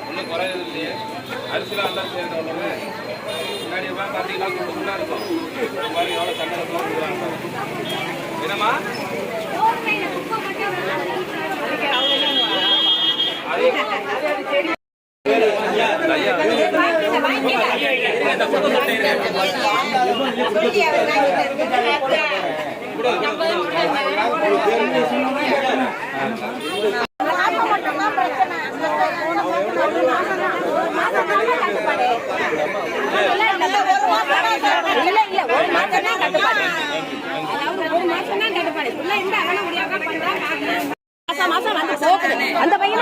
ஒன்றும் குறையது இல்லையே. அரிசிலாம் நல்லா சேர்ந்தவங்க முன்னாடி எல்லாம் பார்த்தீங்கன்னா ஃபுல்லாக இருக்கும். இந்த மாதிரி எவ்வளோ சண்டை போடுறாங்க. என்னம்மா அந்த பையனை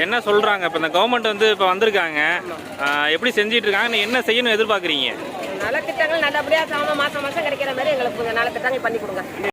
என்ன சொல்றாங்க? இப்ப இந்த கவர்மெண்ட் வந்து இப்ப வந்திருக்காங்க, எப்படி செஞ்சிட்டு இருக்காங்க, என்ன செய்யணும் எதிர்பார்க்குறீங்க? நலத்திட்டங்கள் நல்லபடியா மாசம் மாசம் கிடைக்கிற மாதிரி எங்களுக்கு நலத்திட்டங்கள் பண்ணி கொடுங்க.